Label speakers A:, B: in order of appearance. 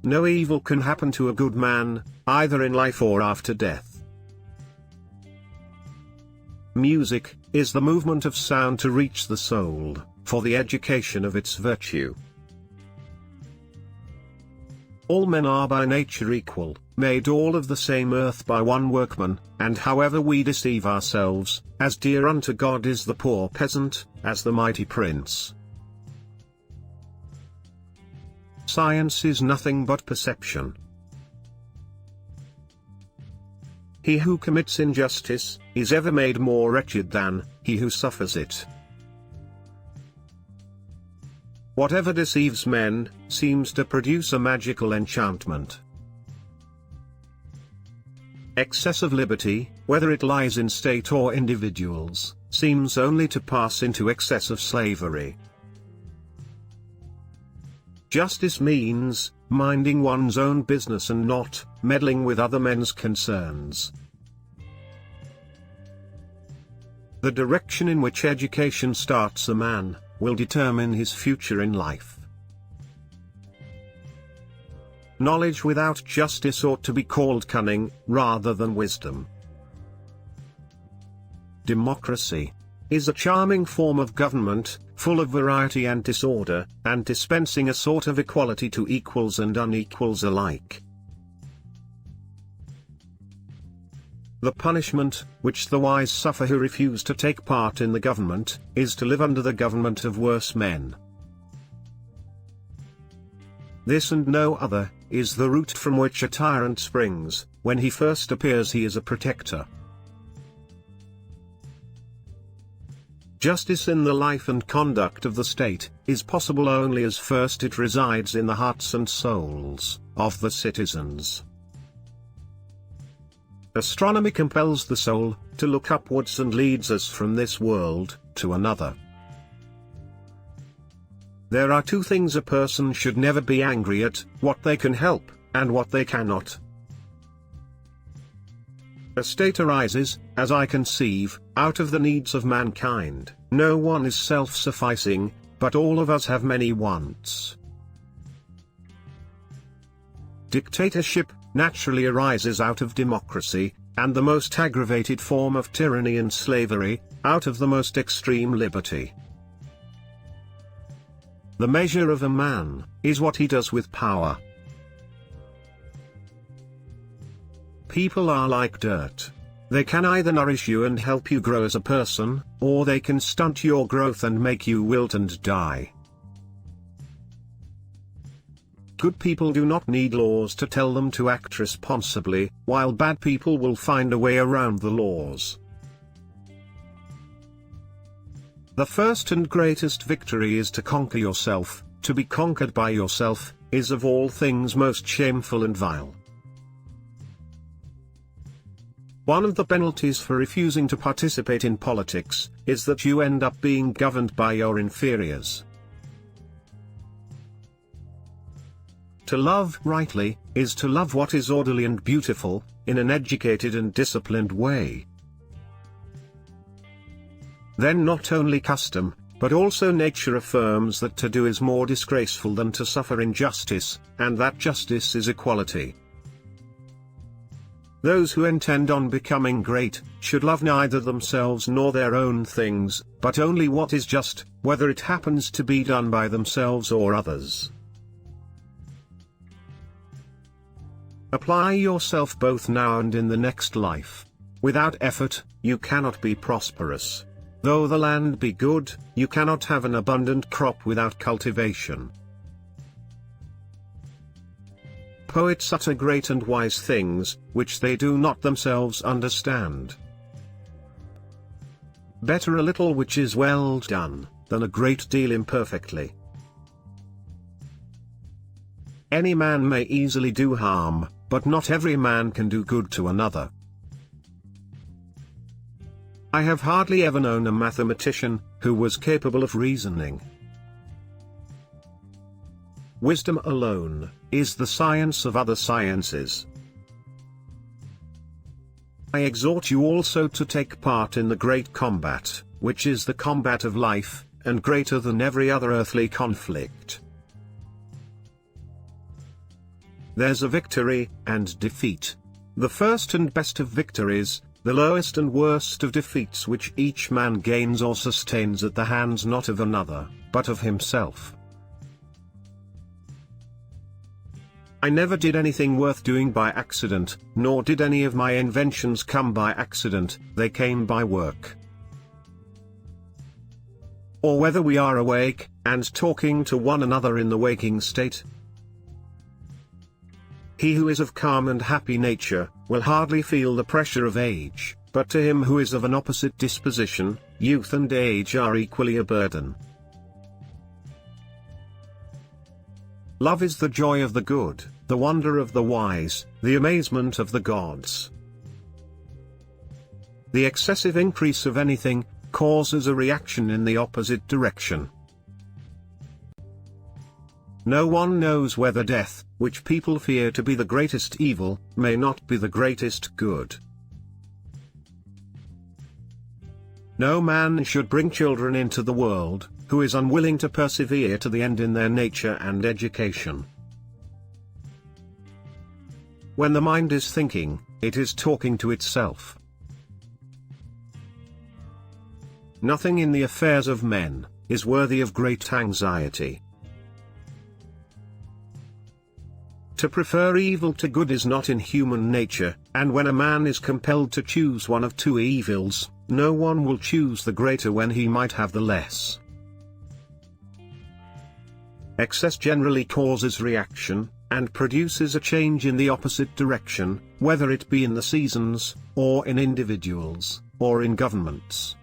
A: no evil can happen to a good man, either in life or after death. Music is the movement of sound to reach the soul, for the education of its virtue. All men are by nature equal, made all of the same earth by one workman, and however we deceive ourselves, as dear unto God is the poor peasant, as the mighty prince. Science is nothing but perception. He who commits injustice, is ever made more wretched than he who suffers it. Whatever deceives men, seems to produce a magical enchantment. Excessive liberty, whether it lies in state or individuals, seems only to pass into excessive slavery. Justice means minding one's own business and not meddling with other men's concerns. The direction in which education starts a man will determine his future in life. Knowledge without justice ought to be called cunning, rather than wisdom. Democracy is a charming form of government, full of variety and disorder, and dispensing a sort of equality to equals and unequals alike. The punishment, which the wise suffer who refuse to take part in the government, is to live under the government of worse men. This and no other, is the root from which a tyrant springs. When he first appears he is a protector. Justice in the life and conduct of the state, is possible only as first it resides in the hearts and souls of the citizens. Astronomy compels the soul to look upwards and leads us from this world to another. There are two things a person should never be angry at: what they can help, and what they cannot. A state arises, as I conceive, out of the needs of mankind. No one is self-sufficing, but all of us have many wants. Dictatorship naturally arises out of democracy, and the most aggravated form of tyranny and slavery, out of the most extreme liberty. The measure of a man is what he does with power. People are like dirt. They can either nourish you and help you grow as a person, or they can stunt your growth and make you wilt and die. Good people do not need laws to tell them to act responsibly, while bad people will find a way around the laws. The first and greatest victory is to conquer yourself. To be conquered by yourself is of all things most shameful and vile. One of the penalties for refusing to participate in politics is that you end up being governed by your inferiors. To love rightly is to love what is orderly and beautiful, in an educated and disciplined way. Then not only custom, but also nature affirms that to do is more disgraceful than to suffer injustice, and that justice is equality. Those who intend on becoming great, should love neither themselves nor their own things, but only what is just, whether it happens to be done by themselves or others. Apply yourself both now and in the next life. Without effort, you cannot be prosperous. Though the land be good, you cannot have an abundant crop without cultivation. Poets utter great and wise things, which they do not themselves understand. Better a little which is well done, than a great deal imperfectly. Any man may easily do harm, but not every man can do good to another. I have hardly ever known a mathematician who was capable of reasoning. Wisdom alone is the science of other sciences. I exhort you also to take part in the great combat, which is the combat of life, and greater than every other earthly conflict. there's a victory and defeat. The first and best of victories, the lowest and worst of defeats which each man gains or sustains at the hands not of another, but of himself. I never did anything worth doing by accident, nor did any of my inventions come by accident, they came by work. Or whether we are awake, and talking to one another in the waking state. He who is of calm and happy nature, will hardly feel the pressure of age, but to him who is of an opposite disposition, youth and age are equally a burden. Love is the joy of the good, the wonder of the wise, the amazement of the gods. The excessive increase of anything causes a reaction in the opposite direction. No one knows whether death, which people fear to be the greatest evil, may not be the greatest good. No man should bring children into the world, who is unwilling to persevere to the end in their nature and education. When the mind is thinking, it is talking to itself. Nothing in the affairs of men is worthy of great anxiety. To prefer evil to good is not in human nature, and when a man is compelled to choose one of two evils, no one will choose the greater when he might have the less. Excess generally causes reaction, and produces a change in the opposite direction, whether it be in the seasons, or in individuals, or in governments.